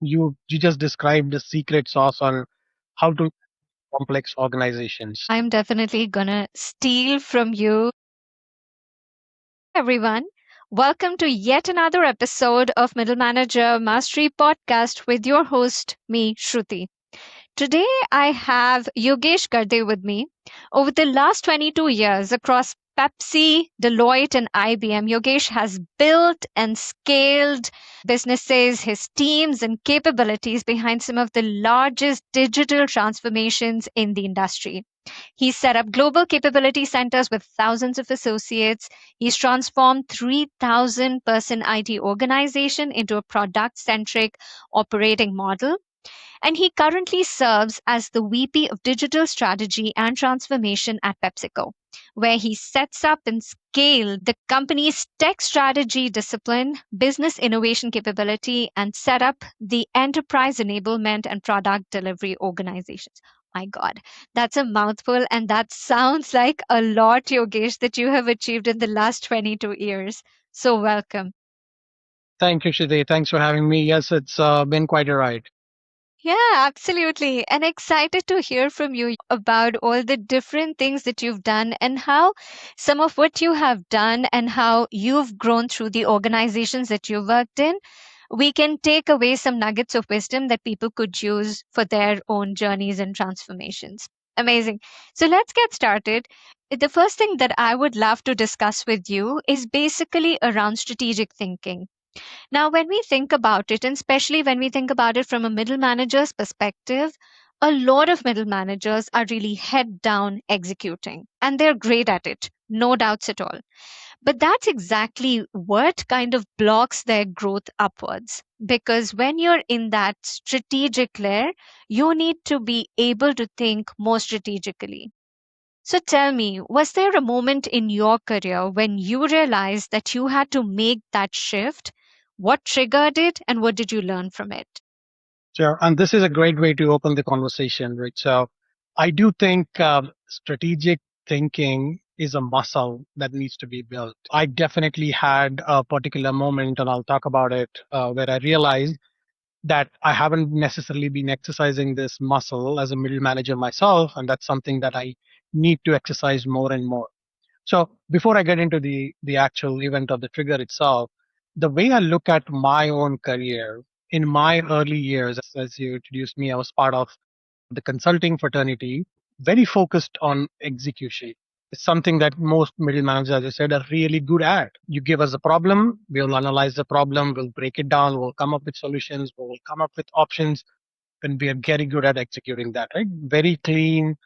You just described the secret sauce on how to complex organizations. I'm definitely gonna steal from you. Everyone, welcome to yet another episode of Middle Manager Mastery Podcast with your host, me, Shruti. Today, I have Yogesh Garde with me. Over the last 22 years, across Pepsi, Deloitte, and IBM, Yogesh has built and scaled businesses, his teams, and capabilities behind some of the largest digital transformations in the industry. He's set up global capability centers with thousands of associates. He's transformed 3,000 person IT organization into a product centric operating model, and he currently serves as the VP of Digital Strategy and Transformation at PepsiCo, where he sets up and scales the company's tech strategy discipline, business innovation capability, and set up the enterprise enablement and product delivery organizations. My God, that's a mouthful, and that sounds like a lot, Yogesh, that you have achieved in the last 22 years. So, welcome. Thank you, Shide. Thanks for having me. Yes, it's been quite a ride. Yeah, absolutely. And excited to hear from you about all the different things that you've done and how some of what you have done and how you've grown through the organizations that you've worked in. We can take away some nuggets of wisdom that people could use for their own journeys and transformations. Amazing. So let's get started. The first thing that I would love to discuss with you is basically around strategic thinking. Now, when we think about it, and especially when we think about it from a middle manager's perspective, a lot of middle managers are really head down executing, and they're great at it, no doubts at all. But that's exactly what kind of blocks their growth upwards. Because when you're in that strategic layer, you need to be able to think more strategically. So tell me, was there a moment in your career when you realized that you had to make that shift? What triggered it and what did you learn from it? Sure. And this is a great way to open the conversation, right? So I do think strategic thinking is a muscle that needs to be built. I definitely had a particular moment, and I'll talk about it, where I realized that I haven't necessarily been exercising this muscle as a middle manager myself, and that's something that I need to exercise more and more. So before I get into the actual event of the trigger itself, the way I look at my own career in my early years, as you introduced me, I was part of the consulting fraternity, very focused on execution. It's something that most middle managers, as I said, are really good at. You give us a problem, we'll analyze the problem, we'll break it down, we'll come up with solutions, we'll come up with options, and we are very good at executing that, right? Very clean,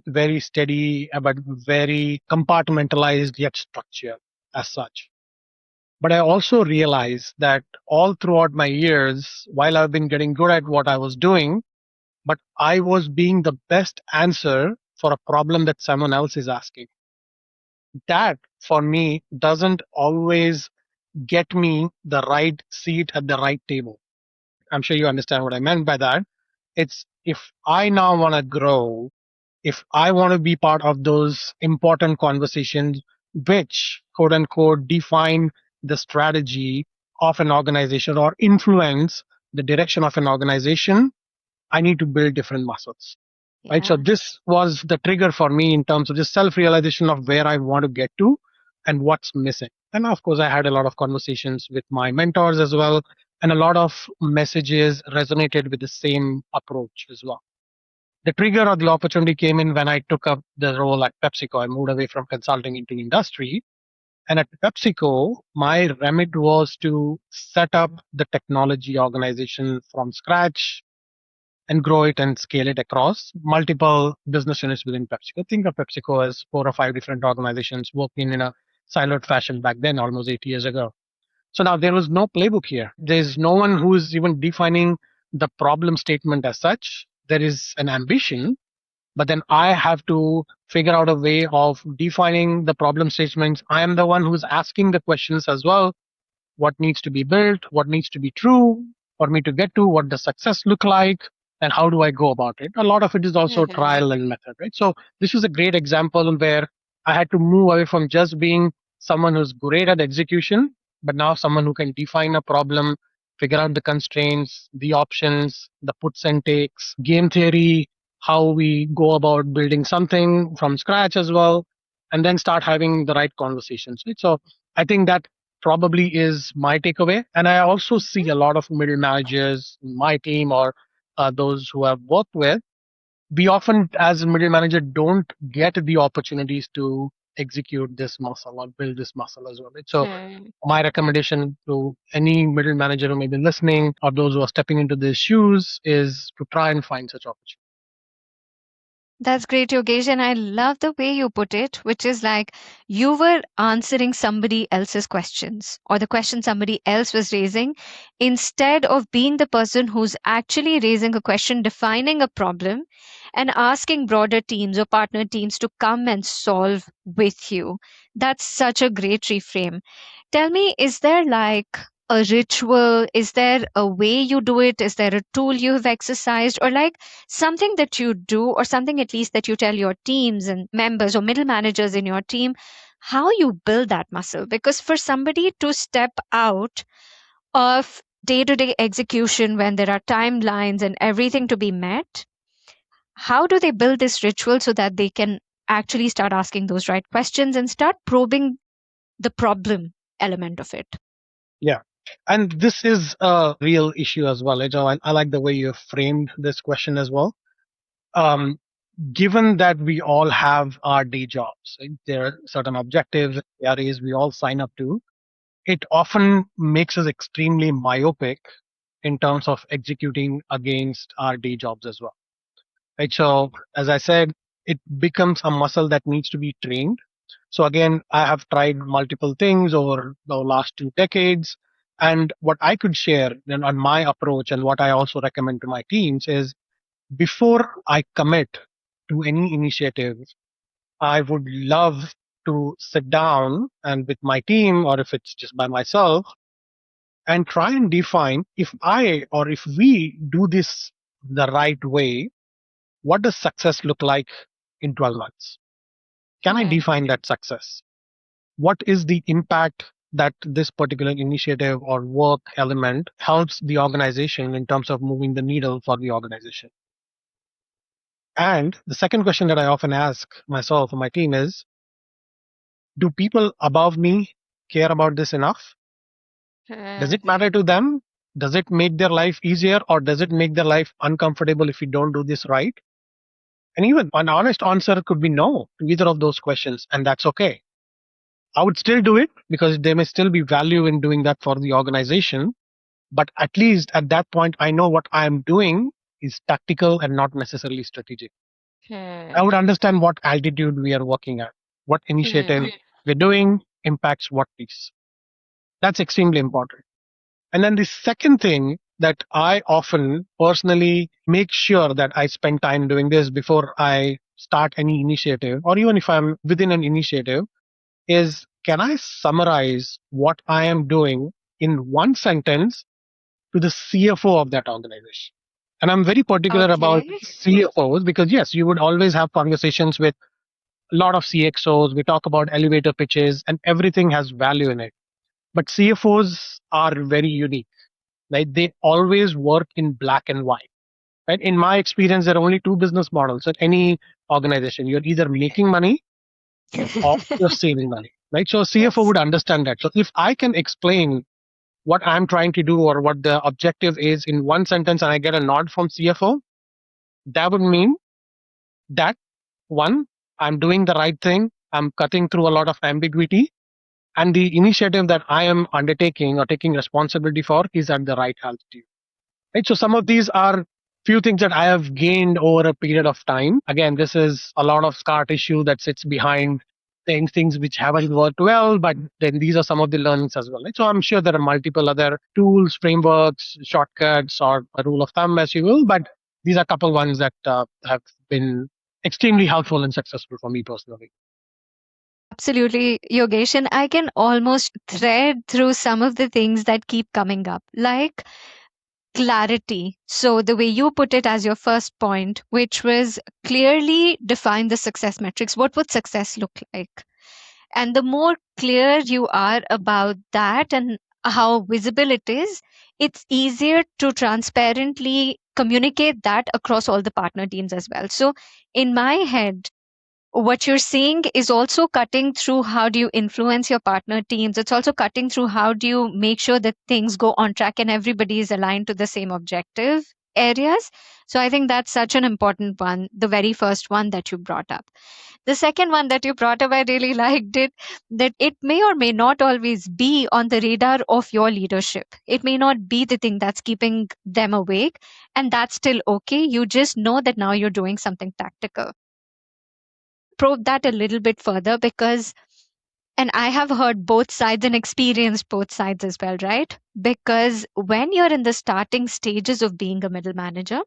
very steady, but very compartmentalized yet structured as such. But I also realized that all throughout my years, while I've been getting good at what I was doing, but I was being the best answer for a problem that someone else is asking. That for me doesn't always get me the right seat at the right table. I'm sure you understand what I meant by that. It's if I now want to grow, if I want to be part of those important conversations, which quote unquote define the strategy of an organization or influence the direction of an organization, I need to build different muscles. Right. So Yeah. this was the trigger for me in terms of just self realization of where I want to get to and what's missing. And of course, I had a lot of conversations with my mentors as well. And a lot of messages resonated with the same approach as well. The trigger or the opportunity came in when I took up the role at PepsiCo. I moved away from consulting into industry. And at PepsiCo, my remit was to set up the technology organization from scratch and grow it and scale it across multiple business units within PepsiCo. Think of PepsiCo as 4 or 5 different organizations working in a siloed fashion back then, almost 8 years ago. So now there was no playbook here. There's no one who is even defining the problem statement as such. There is an ambition, but then I have to figure out a way of defining the problem statements. I am the one who's asking the questions as well. What needs to be built? What needs to be true for me to get to? What does success look like? And how do I go about it? A lot of it is also Mhm. trial and method, right? So this was a great example where I had to move away from just being someone who's great at execution, but now someone who can define a problem figure out the constraints, the options, the puts and takes, game theory, how we go about building something from scratch as well, and then start having the right conversations. Right? So I think that probably is my takeaway. And I also see a lot of middle managers, in my team, or those who I've worked with. We often, as a middle manager, don't get the opportunities to execute this muscle or build this muscle as well. Right? So Hmm. my recommendation to any middle manager who may be listening or those who are stepping into these shoes is to try and find such opportunities. That's great, Yogesh. And I love the way you put it, which is like you were answering somebody else's questions or the question somebody else was raising instead of being the person who's actually raising a question, defining a problem, and asking broader teams or partner teams to come and solve with you. That's such a great reframe. Tell me, is there like a ritual? Is there a way you do it? Is there a tool you have exercised? Or like something that you do, or something at least that you tell your teams and members or middle managers in your team, how you build that muscle? Because for somebody to step out of day to day execution when there are timelines and everything to be met, how do they build this ritual so that they can actually start asking those right questions and start probing the problem element of it? Yeah. And this is a real issue as well. I like the way you framed this question as well. Um, Given that we all have our day jobs, right? There are certain objectives, areas we all sign up to. It often makes us extremely myopic in terms of executing against our day jobs as well. Right. So, as I said, it becomes a muscle that needs to be trained. So, again, I have tried multiple things over the last 2 decades. And what I could share then on my approach and what I also recommend to my teams is before I commit to any initiative, I would love to sit down and with my team, or if it's just by myself, and try and define if I or if we do this the right way, what does success look like in 12 months? Can I Hmm. define that success? What is the impact that this particular initiative or work element helps the organization in terms of moving the needle for the organization? And the second question that I often ask myself or my team is, do people above me care about this enough? Does Hmm. it matter to them? Does it make their life easier or does it make their life uncomfortable if we don't do this right? And even an honest answer could be no to either of those questions, and that's okay. I would still do it because there may still be value in doing that for the organization. But at least at that point, I know what I am doing is tactical and not necessarily strategic. I Hmm. would understand what altitude we are working at, what Hmm. initiative we're doing impacts what piece. That's extremely important. And then the second thing that I often personally make sure that I spend time doing this before I start any initiative, or even if I'm within an initiative, is can I summarize what I am doing in one sentence to the CFO of that organization? And I'm very particular about Okay. CFOs because, yes, you would always have conversations with a lot of CXOs. We talk about elevator pitches and everything has value in it. But CFOs are very unique, right? They always work in black and white. Right? In my experience, there are only two business models at any organization. You're either making money or you're saving money, right? So a CFO Yes. would understand that. So if I can explain what I'm trying to do or what the objective is in one sentence and I get a nod from CFO, that would mean that one, I'm doing the right thing. I'm cutting through a lot of ambiguity and the initiative that I am undertaking or taking responsibility for is at the right altitude. Right. So some of these are few things that I have gained over a period of time. Again, this is a lot of scar tissue that sits behind things which haven't worked well, but then these are some of the learnings as well. Right? So I'm sure there are multiple other tools, frameworks, shortcuts, or a rule of thumb, as you will, but these are a couple ones that have been extremely helpful and successful for me personally. Absolutely, Yogesh. And I can almost thread through some of the things that keep coming up, like clarity. So, the way you put it as your first point, which was clearly define the success metrics. What would success look like? And the more clear you are about that and how visible it is, it's easier to transparently communicate that across all the partner teams as well. So, in my head, what you're seeing is also cutting through how do you influence your partner teams. It's also cutting through how do you make sure that things go on track and everybody is aligned to the same objective areas. So I think that's such an important one, the very first one that you brought up. The second one that you brought up, I really liked it, that it may or may not always be on the radar of your leadership. It may not be the thing that's keeping them awake, and that's still okay. You just know that now you're doing something tactical. Probe that a little bit further, because and I have heard both sides and experienced both sides as well, right? Because when you're in the starting stages of being a middle manager,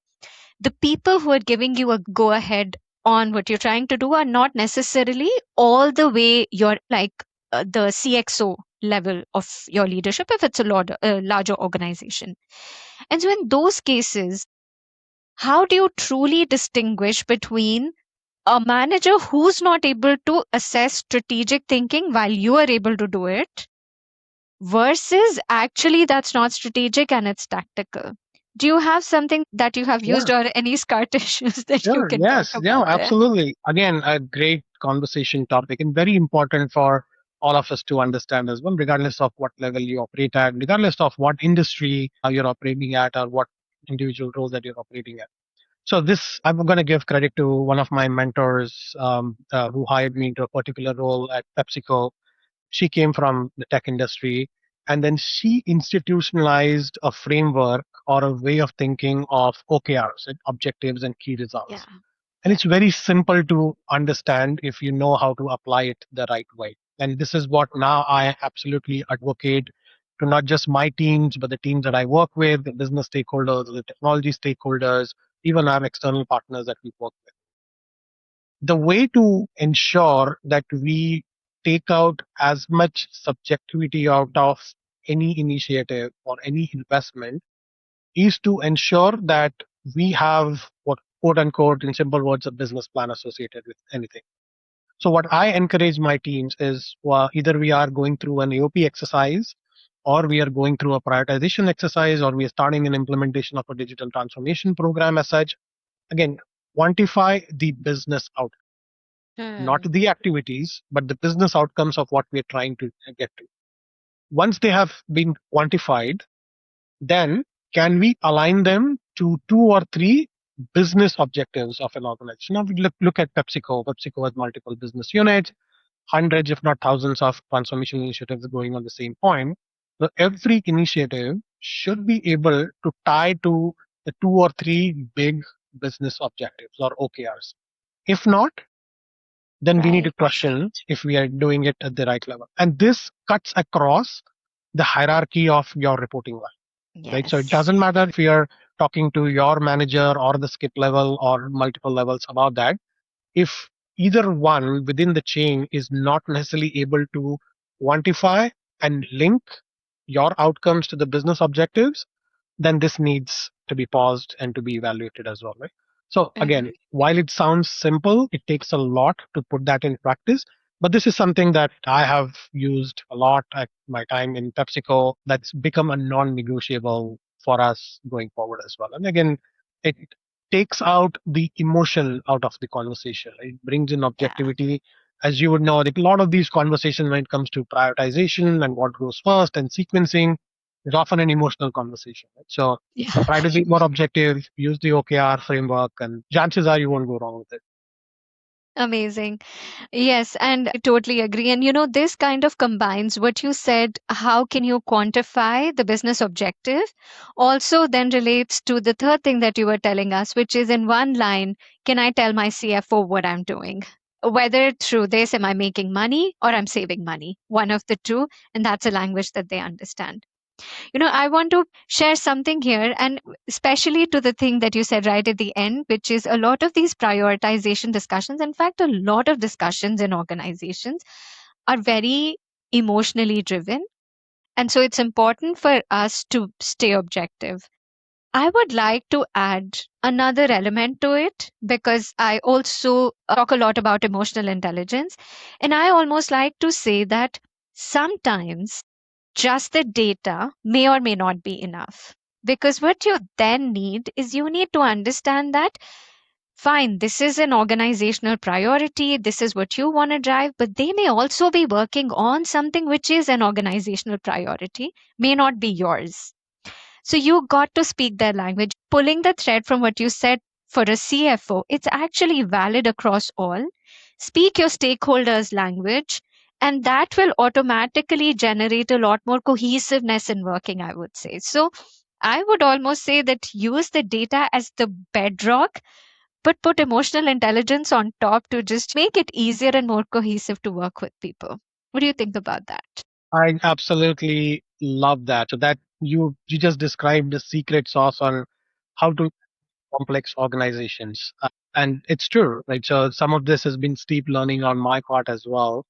the people who are giving you a go ahead on what you're trying to do are not necessarily all the way you're like the CXO level of your leadership if it's a larger organization. And so in those cases, how do you truly distinguish between a manager who's not able to assess strategic thinking while you are able to do it versus actually that's not strategic and it's tactical? Do you have something that you have used Sure. or any scar tissues that you Sure. can talk Yes. Yeah, about there? absolutely. Again, a great conversation topic and very important for all of us to understand as well, regardless of what level you operate at, regardless of what industry you're operating at, or what individual role that you're operating at. So this, I'm going to give credit to one of my mentors who hired me into a particular role at PepsiCo. She came from the tech industry, and then she institutionalized a framework or a way of thinking of OKRs, objectives and key Yeah. results. And Yeah. it's very simple to understand if you know how to apply it the right way. And this is what now I absolutely advocate to not just my teams, but the teams that I work with, the business stakeholders, the technology stakeholders, even our external partners that we work with. The way to ensure that we take out as much subjectivity out of any initiative or any investment is to ensure that we have what, quote unquote, in simple words, a business plan associated with anything. So what I encourage my teams is, either we are going through an AOP exercise, or we are going through a prioritization exercise, or we are starting an implementation of a digital transformation program as such. Again, quantify the business outcome, not Hmm. the activities, but the business outcomes of what we're trying to get to. Once they have been quantified, then can we align them to two or three business objectives of an organization? Now we look at PepsiCo. PepsiCo has multiple business units, hundreds, if not thousands, of transformation initiatives going on the same point. So every initiative should be able to tie to the two or three big business objectives or OKRs. If not, then we need to Right. question if we are doing it at the right level. And this cuts across the hierarchy of your reporting line, right? So it Yes. doesn't matter if you're talking to your manager or the skip level or multiple levels about that. If either one within the chain is not necessarily able to quantify and link your outcomes to the business objectives, then this needs to be paused and to be evaluated as well, right? So again, Agree. while it sounds simple, it takes a lot to put that in practice. But this is something that I have used a lot at my time in PepsiCo. That's become a non-negotiable for us going forward as well. And again, it takes out the emotion out of the conversation. Right? It brings in Yeah. objectivity. As you would know, like a lot of these conversations when it comes to prioritization and what goes first and sequencing, it's often an emotional conversation. Right? So Yeah. try to be more objective, use the OKR framework, and chances are you won't go wrong with it. Amazing. Yes, and I totally agree. And this kind of combines what you said, how can you quantify the business objective? Also, then relates to the third thing that you were telling us, which is in one line, can I tell my CFO what I'm doing? Whether through this, am I making money or I'm saving money? One of the two. And that's a language that they understand. I want to share something here, and especially to the thing that you said right at the end, which is a lot of these prioritization discussions. In fact, a lot of discussions in organizations are very emotionally driven. And so it's important for us to stay objective. I would like to add another element to it because I also talk a lot about emotional intelligence. And I almost like to say that sometimes just the data may or may not be enough. Because what you then need is you need to understand that fine, this is an organizational priority, this is what you want to drive, but they may also be working on something which is an organizational priority, may not be yours. So you got to speak their language. Pulling the thread from what you said for a CFO, it's actually valid across all. Speak your stakeholders' language, and that will automatically generate a lot more cohesiveness in working, I would say. So I would almost say that use the data as the bedrock, but put emotional intelligence on top to just make it easier and more cohesive to work with people. What do you think about that? I absolutely love that. So that you just described the secret sauce on how to complex organizations. And it's true, right? So some of this has been steep learning on my part as well.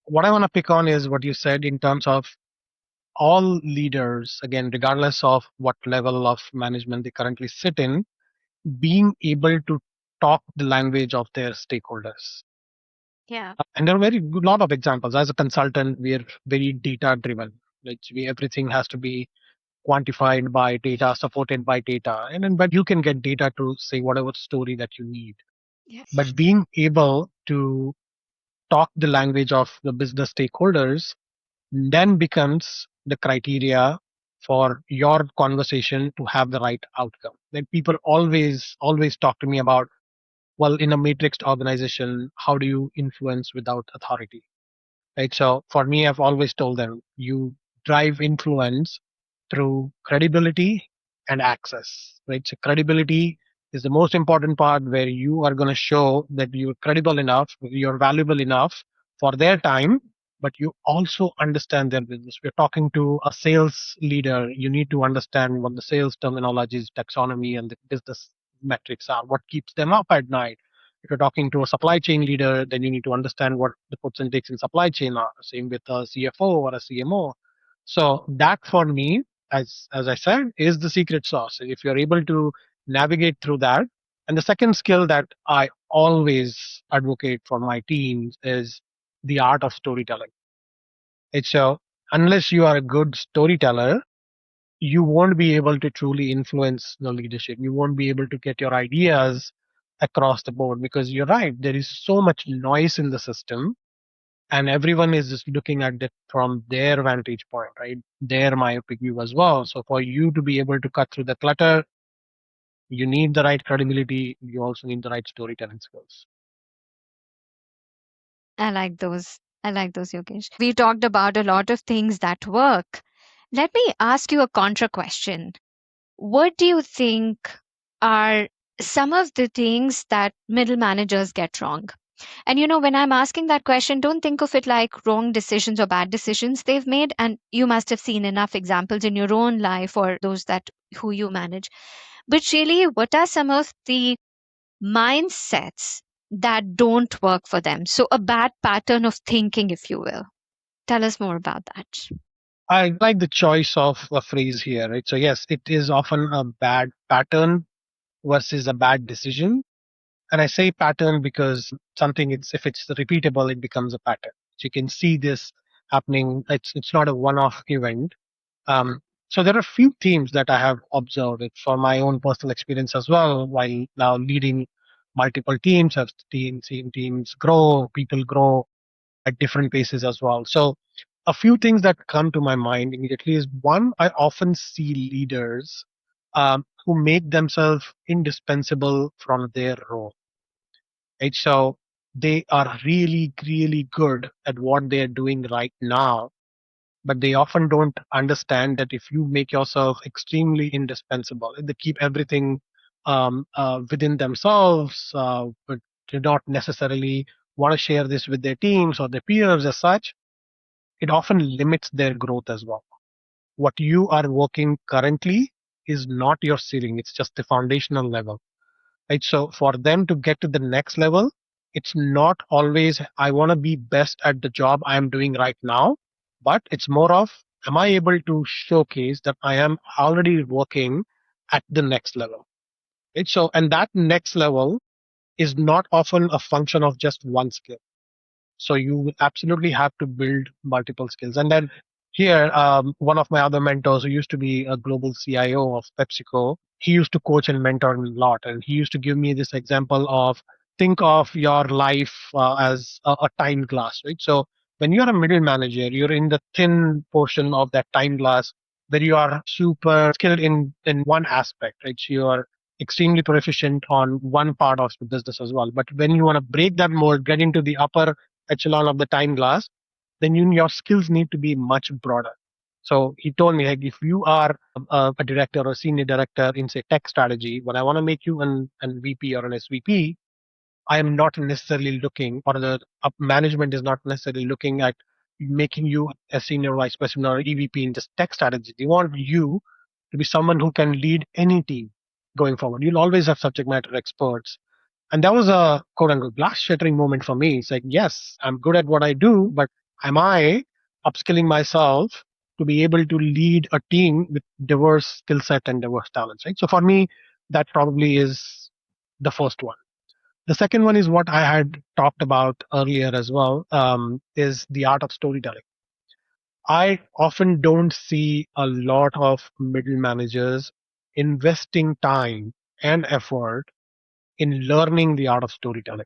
What I want to pick on is what you said in terms of all leaders, again, regardless of what level of management they currently sit in, being able to talk the language of their stakeholders. Yeah. And there are very good lot of examples. As a consultant, we are very data driven. Like everything has to be quantified by data, supported by data, and then but you can get data to say whatever story that you need. Yes. But being able to talk the language of the business stakeholders then becomes the criteria for your conversation to have the right outcome. Like people always talk to me about, well, in a matrixed organization, how do you influence without authority? Right. So for me, I've always told them you drive influence through credibility and access. Right. So credibility is the most important part where you are going to show that you're credible enough, you're valuable enough for their time, but you also understand their business. We're talking to a sales leader. You need to understand what the sales terminologies, taxonomy, and the business metrics are, what keeps them up at night. If you're talking to a supply chain leader, then you need to understand what the puts and takes in supply chain are. Same with a CFO or a CMO. So that for me, as I said, is the secret sauce. If you're able to navigate through that, and the second skill that I always advocate for my teams is the art of storytelling. It's unless you are a good storyteller, you won't be able to truly influence the leadership. You won't be able to get your ideas across the board because you're right. There is so much noise in the system, and everyone is just looking at it from their vantage point, right? Their myopic view as well. So for you to be able to cut through the clutter, you need the right credibility. You also need the right storytelling skills. I like those. I like those, Yogesh. We talked about a lot of things that work. Let me ask you a contra question. What do you think are some of the things that middle managers get wrong? And when I'm asking that question, don't think of it like wrong decisions or bad decisions they've made. And you must have seen enough examples in your own life or those that who you manage. But really, what are some of the mindsets that don't work for them? So, a bad pattern of thinking, if you will. Tell us more about that. I like the choice of a phrase here, right? So yes, it is often a bad pattern versus a bad decision. And I say pattern because something it's if it's repeatable, it becomes a pattern. So you can see this happening. It's not a one-off event. So there are a few themes that I have observed it for my own personal experience as well. While now leading multiple teams, have seen teams grow, people grow at different paces as well. So a few things that come to my mind immediately is one, I often see leaders who make themselves indispensable from their role. Right? So they are really good at what they are doing right now, but they often don't understand that if you make yourself extremely indispensable, they keep everything within themselves, but do not necessarily want to share this with their teams or their peers as such. It often limits their growth as well. What you are working currently is not your ceiling; it's just the foundational level, right? So for them to get to the next level, it's not always I want to be best at the job I am doing right now, but it's more of am I able to showcase that I am already working at the next level, right? So and that next level is not often a function of just one skill. So you will absolutely have to build multiple skills, and then Here, one of my other mentors who used to be a global CIO of PepsiCo, he used to coach and mentor me a lot. And he used to give me this example of think of your life as a time glass, right? So when you're a middle manager, you're in the thin portion of that time glass where you are super skilled in one aspect, right? So you are extremely proficient on one part of the business as well. But when you want to break that mold, get into the upper echelon of the time glass, then your skills need to be much broader. So he told me, like, if you are a director or senior director in say tech strategy, when I want to make you an VP or an SVP, I am not necessarily looking, or the management is not necessarily looking at making you a senior vice president or EVP in just tech strategy. They want you to be someone who can lead any team going forward. You'll always have subject matter experts, and that was a quote unquote glass shattering moment for me. It's like, yes, I'm good at what I do, but am I upskilling myself to be able to lead a team with diverse skill set and diverse talents, right? So for me, that probably is the first one. The second one is what I had talked about earlier as well, is the art of storytelling. I often don't see a lot of middle managers investing time and effort in learning the art of storytelling.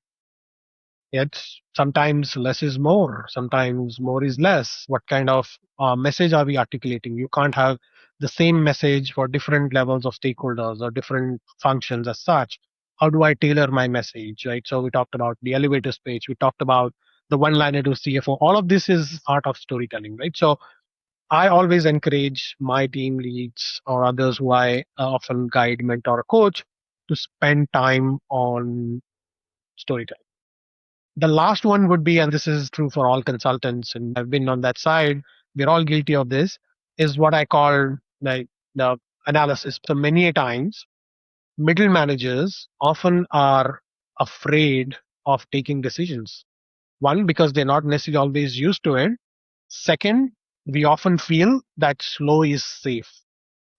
It's sometimes less is more, sometimes more is less. What kind of message are we articulating? You can't have the same message for different levels of stakeholders or different functions as such. How do I tailor my message, right? So we talked about the elevator speech, we talked about the one liner to CFO. All of this is art of storytelling, right? So I always encourage my team leads or others who I often guide, mentor, or coach to spend time on storytelling. The last one would be, and this is true for all consultants, and I've been on that side, we're all guilty of this, is what I call like the analysis. So many a times, middle managers often are afraid of taking decisions. One, because they're not necessarily always used to it. Second, we often feel that slow is safe.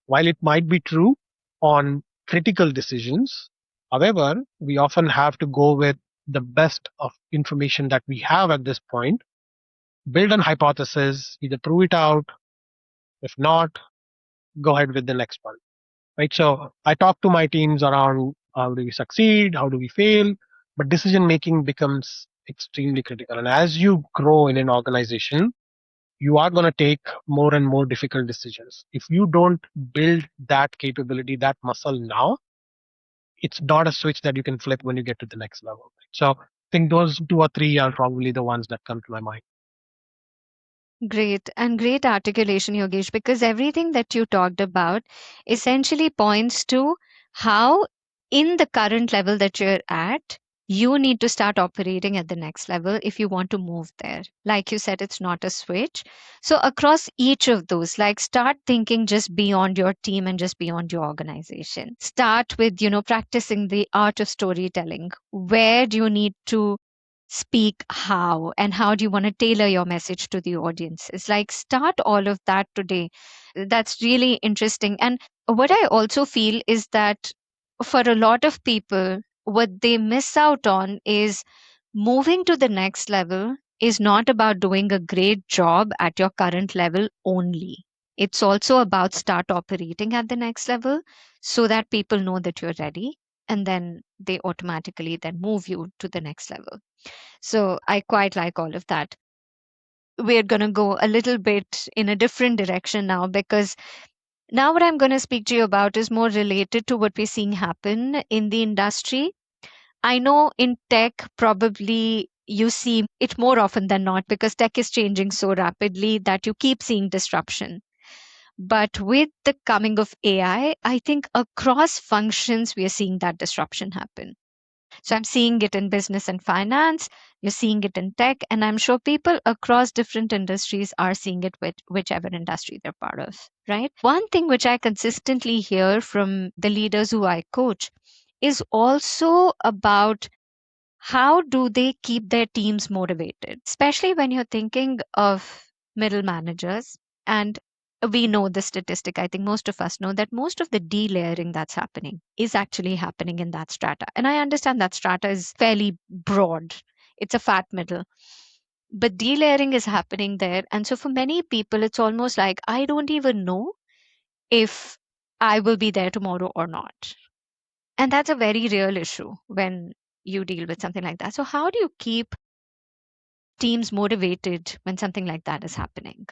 While it might be true on critical decisions, however, we often have to go with the best of information that we have at this point, build an hypothesis, either prove it out, if not, go ahead with the next one. Right. So I talk to my teams around how do we succeed, how do we fail, but decision making becomes extremely critical. And as you grow in an organization, you are going to take more and more difficult decisions. If you don't build that capability, that muscle now, it's not a switch that you can flip when you get to the next level. So I think those two or three are probably the ones that come to my mind. Great and great articulation, Yogesh, because everything that you talked about essentially points to how, in the current level that you're at, you need to start operating at the next level if you want to move there. Like you said, it's not a switch. So, across each of those, like start thinking just beyond your team and just beyond your organization. Start with, practicing the art of storytelling. Where do you need to speak how, and how do you want to tailor your message to the audience? It's like start all of that today. That's really interesting. And what I also feel is that for a lot of people, what they miss out on is moving to the next level is not about doing a great job at your current level only. It's also about start operating at the next level so that people know that you're ready, and then they automatically then move you to the next level. So I quite like all of that. We're going to go a little bit in a different direction now, because now what I'm going to speak to you about is more related to what we're seeing happen in the industry. I know in tech, probably you see it more often than not because tech is changing so rapidly that you keep seeing disruption. But with the coming of AI, I think across functions, we are seeing that disruption happen. So I'm seeing it in business and finance, you're seeing it in tech, and I'm sure people across different industries are seeing it with whichever industry they're part of, right? One thing which I consistently hear from the leaders who I coach is also about how do they keep their teams motivated, especially when you're thinking of middle managers. And we know the statistic, I think most of us know, that most of the delayering that's happening is actually happening in that strata. And I understand that strata is fairly broad, it's a fat middle. but delayering is happening there. And so for many people, it's almost like I don't even know if I will be there tomorrow or not. And that's a very real issue when you deal with something like that. So, how do you keep teams motivated when something like that is happening?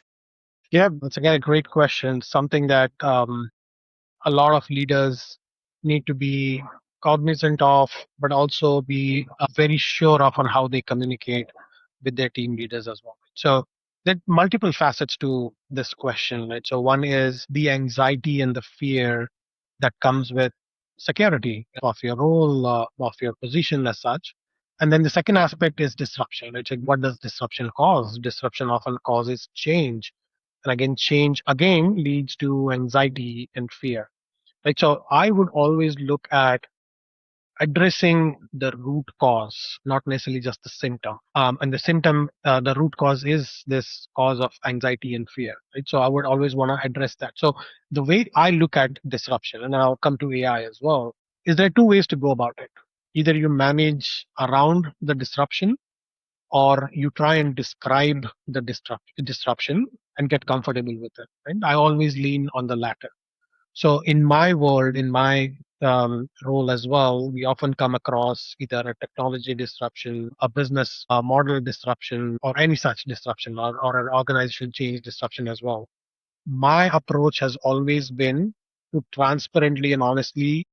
Yeah, that's again a great question. Something that a lot of leaders need to be cognizant of, but also be very sure of on how they communicate with their team leaders as well. So there are multiple facets to this question, right? So one is the anxiety and the fear that comes with security of your role, of your position as such. And then the second aspect is disruption, right? So what does disruption cause? Disruption often causes change. And again, change again leads to anxiety and fear. Right. So I would always look at addressing the root cause, not necessarily just the symptom. And the symptom, the root cause is this cause of anxiety and fear. Right. So I would always want to address that. So the way I look at disruption, and I'll come to AI as well, is there are two ways to go about it. Either you manage around the disruption, or you try and describe the disruption and get comfortable with it. Right. I always lean on the latter. So in my world, in my role as well, we often come across either a technology disruption, a business model disruption, or any such disruption, or an organization change disruption as well. My approach has always been to transparently and honestly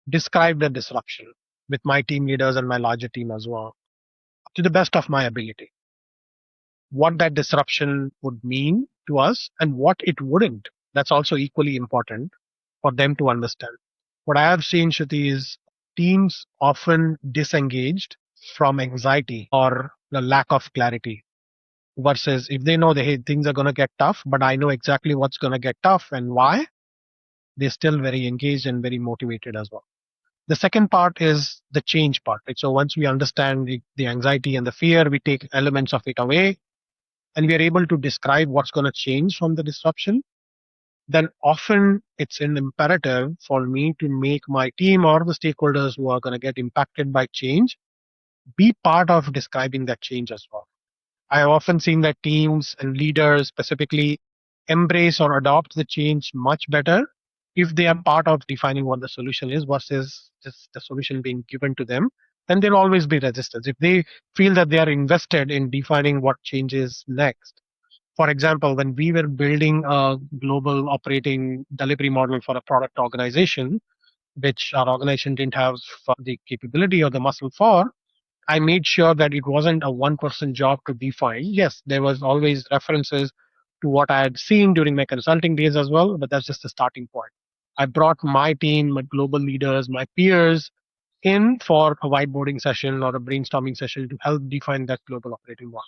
describe the disruption with my team leaders and my larger team as well, to the best of my ability. What that disruption would mean to us and what it wouldn't. That's also equally important for them to understand. What I have seen, Shruti, is teams often disengaged from anxiety or the lack of clarity versus if they know that hey, things are going to get tough, but I know exactly what's going to get tough and why, they're still very engaged and very motivated as well. The second part is the change part. Right? So once we understand the anxiety and the fear, we take elements of it away and we are able to describe what's going to change from the disruption, then often it's an imperative for me to make my team or the stakeholders who are going to get impacted by change be part of describing that change as well. I have often seen that teams and leaders specifically embrace or adopt the change much better if they are part of defining what the solution is versus just the solution being given to them. Then there'll always be resistance. If they feel that they are invested in defining what changes next, for example, when we were building a global operating delivery model for a product organization, which our organization didn't have the capability or the muscle for, I made sure that it wasn't a one person job to define. Yes, there was always references to what I had seen during my consulting days as well, but that's just the starting point. I brought my team, my global leaders, my peers in for a whiteboarding session or a brainstorming session to help define that global operating model.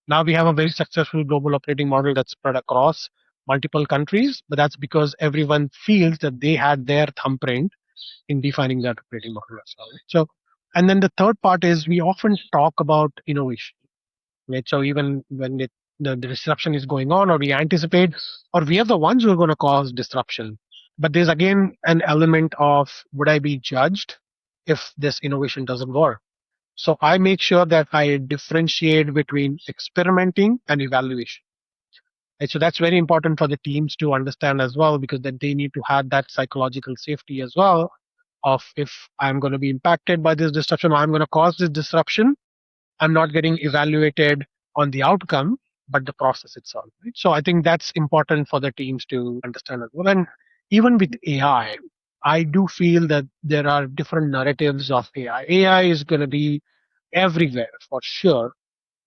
Now we have a very successful global operating model that's spread across multiple countries, but that's because everyone feels that they had their thumbprint in defining that operating model as well. So, and then the third part is we often talk about innovation, right? So even when the disruption is going on, or we anticipate, or we are the ones who are going to cause disruption. But there's again an element of would I be judged if this innovation doesn't work? So I make sure that I differentiate between experimenting and evaluation. And so that's very important for the teams to understand as well, because then they need to have that psychological safety as well of if I'm going to be impacted by this disruption or I'm going to cause this disruption, I'm not getting evaluated on the outcome, but the process itself. Right? So I think that's important for the teams to understand as well. And even with AI, I do feel that there are different narratives of AI. AI is going to be everywhere for sure,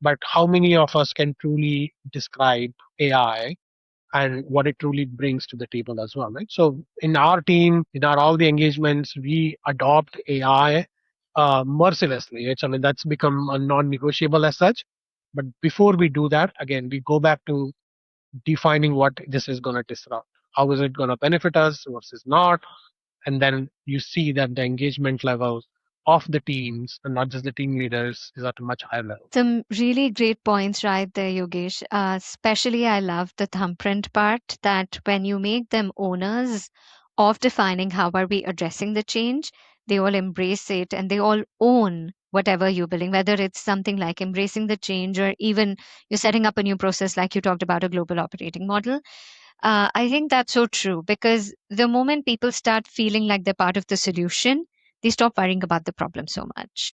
but how many of us can truly describe AI and what it truly brings to the table as well, right? So in our team, in our all the engagements, we adopt AI mercilessly. Right? I mean, that's become a non-negotiable as such. But before we do that, again, we go back to defining what this is going to disrupt. How is it going to benefit us versus not? And then you see that the engagement level of the teams and not just the team leaders is at a much higher level. Some really great points right there, Yogesh. Especially, I love the thumbprint part that when you make them owners of defining how are we addressing the change, they all embrace it, and they all own whatever you're building, whether it's something like embracing the change or even you're setting up a new process, like you talked about a global operating model. I think that's so true because the moment people start feeling like they're part of the solution, they stop worrying about the problem so much.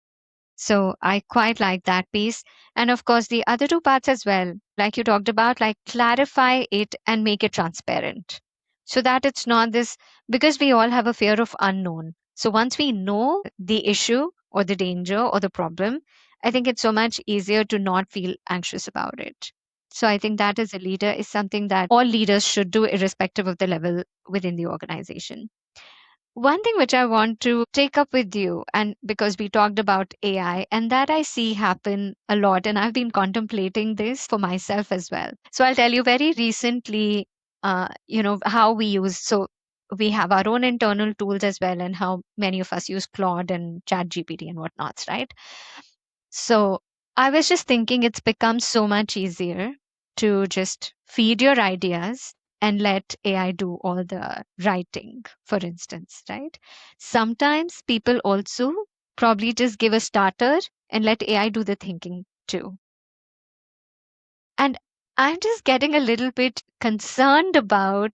So I quite like that piece. And of course, the other two parts as well, like you talked about, like clarify it and make it transparent so that it's not this, because we all have a fear of unknown. So once we know the issue or the danger or the problem, I think it's so much easier to not feel anxious about it. So I think that as a leader is something that all leaders should do, irrespective of the level within the organization. One thing which I want to take up with you, and because we talked about AI, and that I see happen a lot, and I've been contemplating this for myself as well. So I'll tell you very recently, how we use. So we have our own internal tools as well, and how many of us use Claude and Chat GPT and whatnots, right? So I was just thinking it's become so much easier to just feed your ideas and let AI do all the writing, for instance, right? Sometimes people also probably just give a starter and let AI do the thinking too. And I'm just getting a little bit concerned about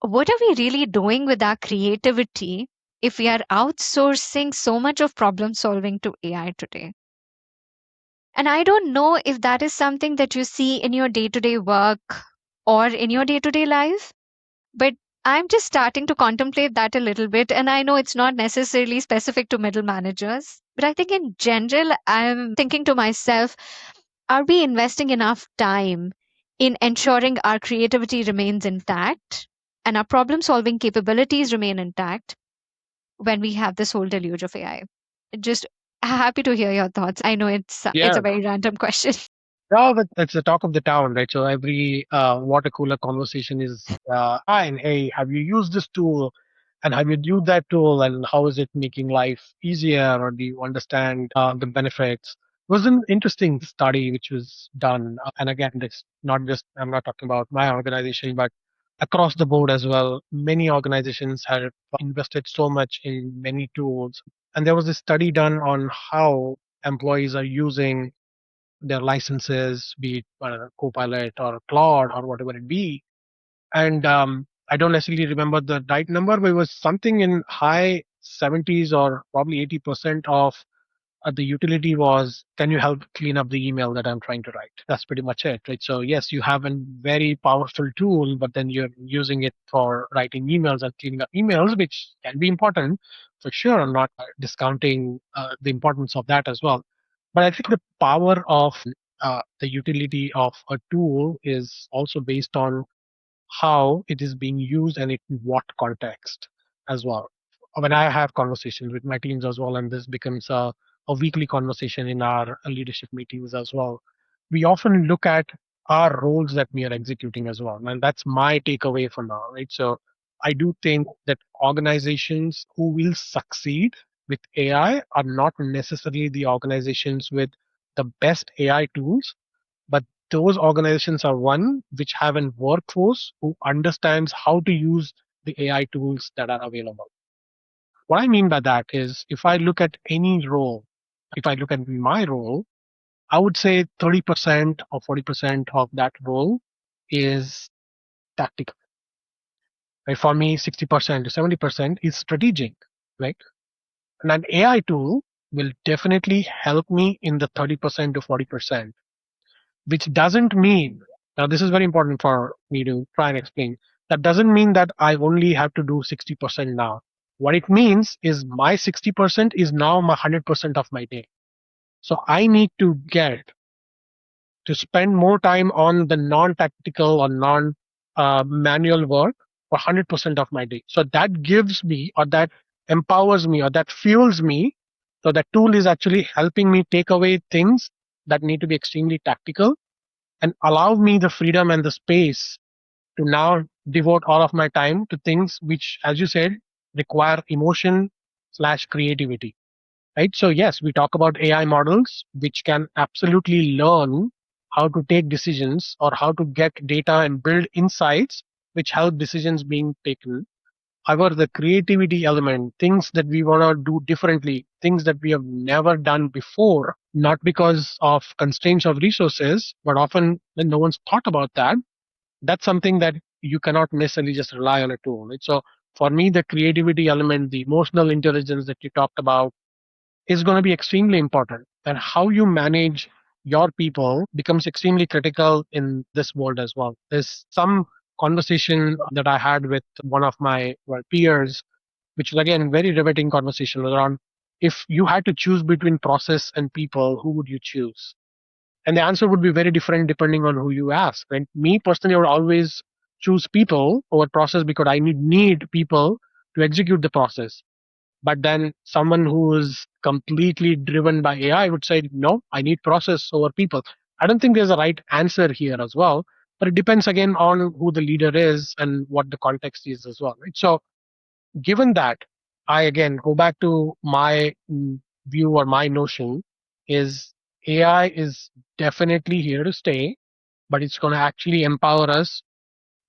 what are we really doing with our creativity if we are outsourcing so much of problem solving to AI today. And I don't know if that is something that you see in your day to day work or in your day to day life, but I'm just starting to contemplate that a little bit. And I know it's not necessarily specific to middle managers, but I think in general, I'm thinking to myself, are we investing enough time in ensuring our creativity remains intact and our problem solving capabilities remain intact when we have this whole deluge of AI? Just happy to hear your thoughts. I know it's Yeah. a very random question. No, but that's the talk of the town, right? So every water cooler conversation is, hi, and hey, have you used this tool? And have you used that tool? And how is it making life easier? Or do you understand the benefits? It was an interesting study which was done. And again, it's not just, I'm not talking about my organization, but across the board as well. Many organizations have invested so much in many tools. And there was a study done on how employees are using their licenses, be it Copilot or Claude or whatever it be. And I don't necessarily remember the right number, but it was something in high 70s or probably 80% of the utility was, can you help clean up the email that I'm trying to write? That's pretty much it, right? So yes, you have a very powerful tool, but then you're using it for writing emails and cleaning up emails, which can be important for sure. I'm not discounting the importance of that as well. But I think the power of the utility of a tool is also based on how it is being used and in what context as well. When I have conversations with my teams as well, and this becomes a weekly conversation in our leadership meetings as well, we often look at our roles that we are executing as well. And that's my takeaway for now, right? So I do think that organizations who will succeed with AI are not necessarily the organizations with the best AI tools, but those organizations are one which have a workforce who understands how to use the AI tools that are available. What I mean by that is if I look at any role, if I look at my role, I would say 30% or 40% of that role is tactical. Right? For me, 60% to 70% is strategic, right? And an AI tool will definitely help me in the 30% to 40%, which doesn't mean, now this is very important for me to try and explain, that doesn't mean that I only have to do 60% now. What it means is my 60% is now my 100% of my day. So I need to get to spend more time on the non-tactical or non-manual work for 100% of my day. So that gives me, or that empowers me, or that fuels me. So that tool is actually helping me take away things that need to be extremely tactical and allow me the freedom and the space to now devote all of my time to things which, as you said, require emotion slash creativity. Right. So yes, we talk about AI models which can absolutely learn how to take decisions or how to get data and build insights which help decisions being taken. However, the creativity element, things that we want to do differently, things that we have never done before, not because of constraints of resources, but often when no one's thought about that, that's something that you cannot necessarily just rely on a tool. Right? So for me, the creativity element, the emotional intelligence that you talked about is going to be extremely important. And how you manage your people becomes extremely critical in this world as well. There's some conversation that I had with one of my peers, which was again very riveting conversation around if you had to choose between process and people, who would you choose? And the answer would be very different depending on who you ask. Right? Me personally, I would always choose people over process because I need people to execute the process. But then someone who is completely driven by AI would say, no, I need process over people. I don't think there's a right answer here as well, but it depends again on who the leader is and what the context is as well. Right? So given that, I again go back to my view or my notion is AI is definitely here to stay, but it's going to actually empower us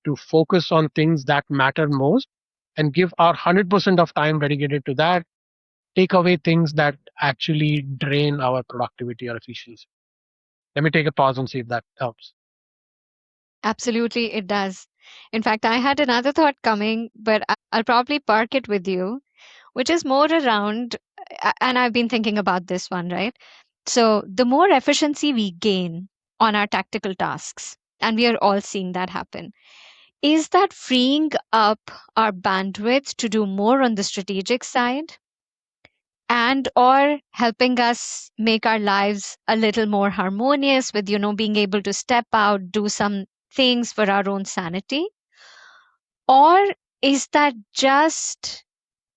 to focus on things that matter most and give our 100% of time dedicated to that, take away things that actually drain our productivity or efficiency. Let me take a pause and see if that helps. Absolutely, it does. In fact, I had another thought coming, but I'll probably park it with you, which is more around, and I've been thinking about this one, right? So, the more efficiency we gain on our tactical tasks, and we are all seeing that happen, is that freeing up our bandwidth to do more on the strategic side and or helping us make our lives a little more harmonious with being able to step out, do some things for our own sanity? Or is that just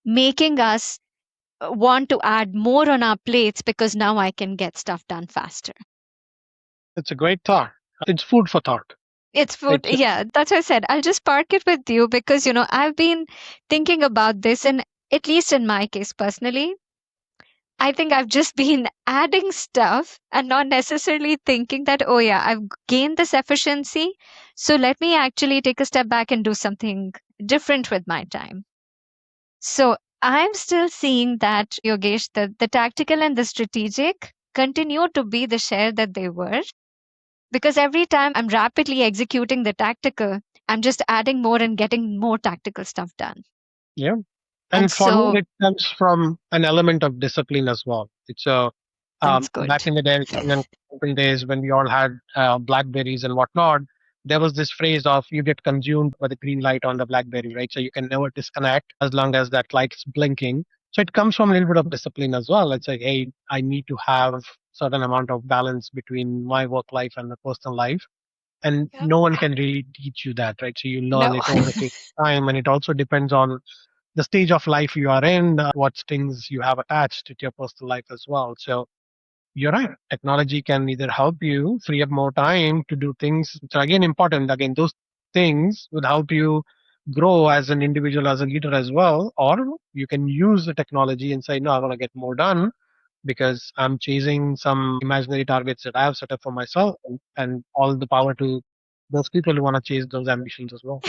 making us want to add more on our plates because now I can get stuff done faster? It's a great thought. It's food for thought. It's food. It's Yeah, that's what I said. I'll just park it with you because, I've been thinking about this, and at least in my case personally, I think I've just been adding stuff and not necessarily thinking that, oh, yeah, I've gained this efficiency. So let me actually take a step back and do something different with my time. So I'm still seeing that, Yogesh, the tactical and the strategic continue to be the share that they were. Because every time I'm rapidly executing the tactical, I'm just adding more and getting more tactical stuff done. yeah. And And for me, so it comes from an element of discipline as well. It's that's back good. in the days, open days when we all had blackberries and whatnot. There was this phrase of you get consumed by the green light on the blackberry, right? So you can never disconnect as long as that light is blinking. So it comes from a little bit of discipline as well. It's like, hey, I need to have certain amount of balance between my work life and the personal life, and Yep. no one can really teach you that, right? So you learn No. it over a period of time, and it also depends on the stage of life you are in, what things you have attached to your personal life as well. So you're right. Technology can either help you free up more time to do things which are again important. Again, those things would help you grow as an individual, as a leader as well. Or you can use the technology and say, no, I want to get more done because I'm chasing some imaginary targets that I have set up for myself, and all the power to those people who want to chase those ambitions as well.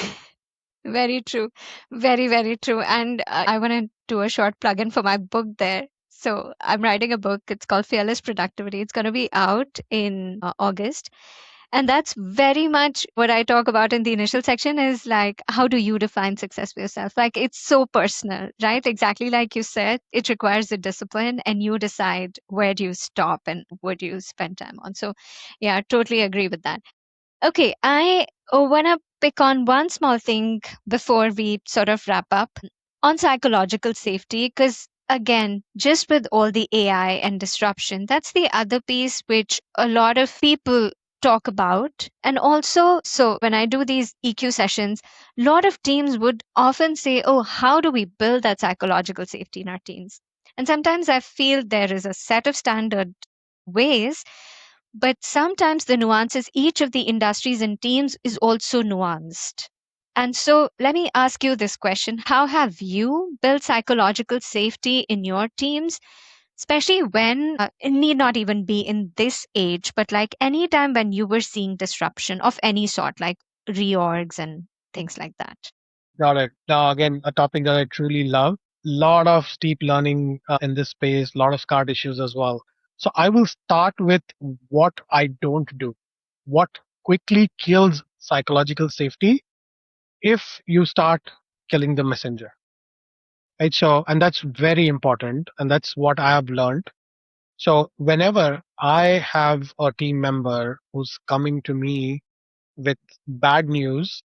Very true. Very, very true. And I want to do a short plug-in for my book there. So I'm writing a book. It's called Fearless Productivity. It's going to be out in August. And that's very much what I talk about in the initial section is like, how do you define success for yourself? Like, it's so personal, right? Exactly like you said, it requires a discipline and you decide where do you stop and what do you spend time on. So, yeah, totally agree with that. Okay, I want to pick on one small thing before we sort of wrap up on psychological safety, because again, just with all the AI and disruption, that's the other piece which a lot of people talk about. And also, so when I do these EQ sessions, a lot of teams would often say, oh, how do we build that psychological safety in our teams? And sometimes I feel there is a set of standard ways, but sometimes the nuances, each of the industries and teams is also nuanced. And so let me ask you this question. How have you built psychological safety in your teams, especially when it need not even be in this age, but like any time when you were seeing disruption of any sort, like reorgs and things like that? Got it. Now, again, a topic that I truly love. Lot of steep learning in this space, lot of scar issues as well. So I will start with what I don't do. What quickly kills psychological safety if you start killing the messenger. Right. So, and that's very important. And that's what I have learned. So whenever I have a team member who's coming to me with bad news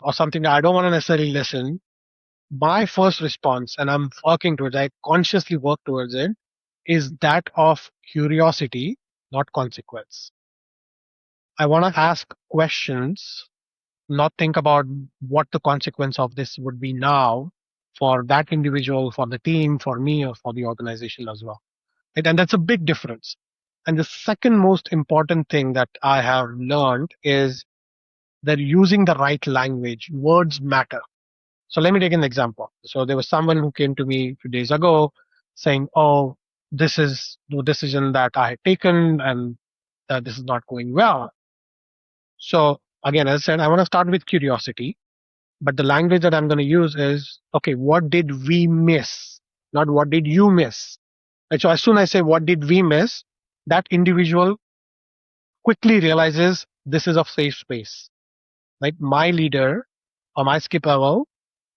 or something that I don't want to necessarily listen, my first response, and I'm working towards, I consciously work towards it, is that of curiosity, not consequence. I want to ask questions, not think about what the consequence of this would be now for that individual, for the team, for me, or for the organization as well. Right? And that's a big difference. And the second most important thing that I have learned is that using the right language, words matter. So let me take an example. So there was someone who came to me a few days ago saying, "Oh, this is the decision that I had taken, and this is not going well." So again, as I said, I want to start with curiosity, but the language that I'm going to use is, okay, what did we miss? Not what did you miss? And so as soon as I say what did we miss, that individual quickly realizes this is a safe space. Like my leader or my skip level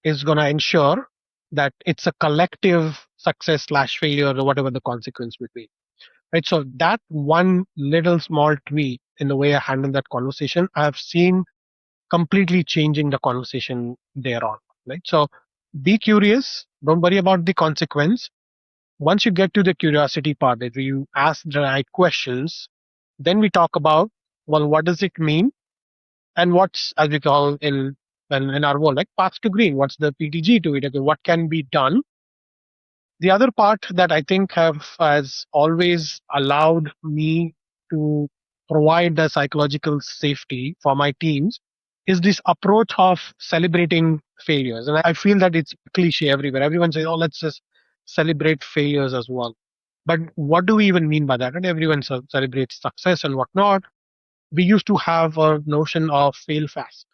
is going to ensure that it's a collective success slash failure or whatever the consequence would be. Right. So that one little small tweak in the way I handle that conversation, I've seen completely changing the conversation thereon. Right. So be curious. Don't worry about the consequence. Once you get to the curiosity part, that you ask the right questions, then we talk about, well, what does it mean? And what's, as we call in our world, like paths to green, what's the PTG to it? Okay, what can be done? The other part that I think has always allowed me to provide the psychological safety for my teams is this approach of celebrating failures. And I feel that it's cliche everywhere. Everyone says, oh, let's just celebrate failures as well. But what do we even mean by that? And everyone celebrates success and whatnot. We used to have a notion of fail fast.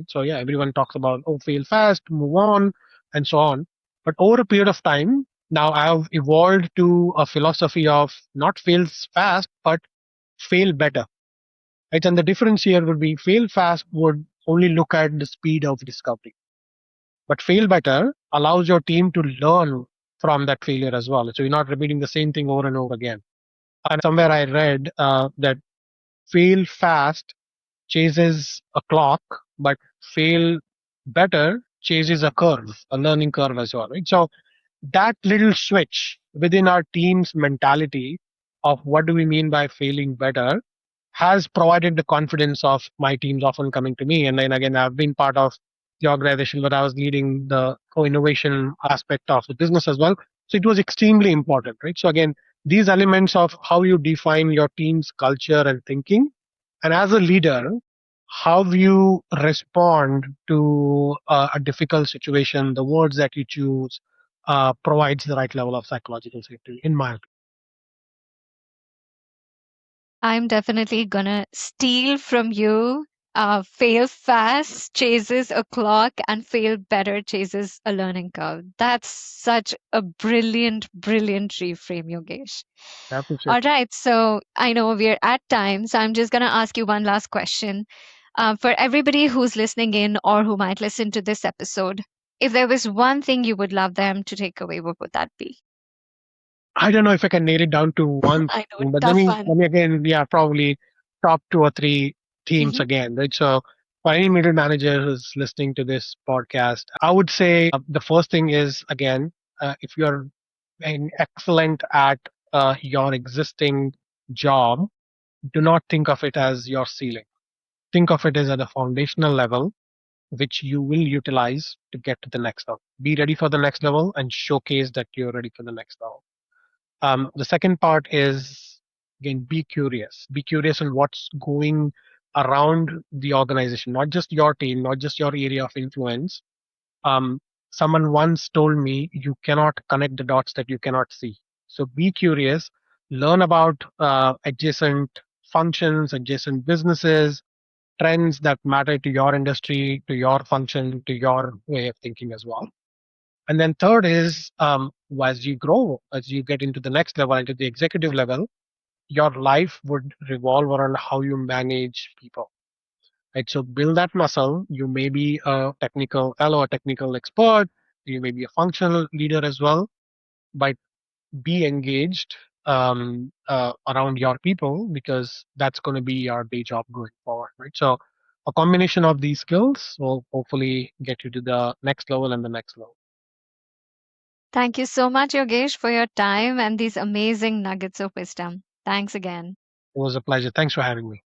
So yeah, everyone talks about, oh, fail fast, move on, and so on. But over a period of time, now I have evolved to a philosophy of not fail fast, but fail better. Right? And the difference here would be fail fast would only look at the speed of discovery, but fail better allows your team to learn from that failure as well. So you're not repeating the same thing over and over again. And somewhere I read that fail fast chases a clock, but fail better chases a curve, a learning curve as well, right? So that little switch within our team's mentality of what do we mean by failing better has provided the confidence of my teams often coming to me. And then again, I've been part of the organization where I was leading the co-innovation aspect of the business as well. So it was extremely important, right? So again, these elements of how you define your team's culture and thinking, and as a leader, how you respond to a difficult situation, the words that you choose provides the right level of psychological safety, in my opinion. I'm definitely gonna steal from you. Fail fast chases a clock, and fail better chases a learning curve. That's such a brilliant, brilliant reframe, Yogesh. I appreciate All right, so I know we're at time, so I'm just gonna ask you one last question. For everybody who's listening in or who might listen to this episode, if there was one thing you would love them to take away, what would that be? I don't know if I can nail it down to one I know, thing, but let tough me one. let me again, yeah, probably top two or three themes Hmm. again, right? So for any middle manager who's listening to this podcast, I would say the first thing is again, if you're excellent at your existing job, do not think of it as your ceiling. Think of it as at a foundational level, which you will utilize to get to the next level. Be ready for the next level and showcase that you're ready for the next level. The second part is again, be curious. Be curious on what's going around the organization, not just your team, not just your area of influence. Um, Someone once told me you cannot connect the dots that you cannot see. So be curious, learn about adjacent functions, adjacent businesses, trends that matter to your industry, to your function, to your way of thinking as well. And then third is as you grow, as you get into the next level, into the executive level, your life would revolve around how you manage people. Right. So build that muscle. You may be a technical fellow, a technical expert. You may be a functional leader as well. But be engaged around your people, because that's going to be your day job going forward. Right. So a combination of these skills will hopefully get you to the next level and the next level. Thank you so much, Yogesh, for your time and these amazing nuggets of wisdom. Thanks again. It was a pleasure. Thanks for having me.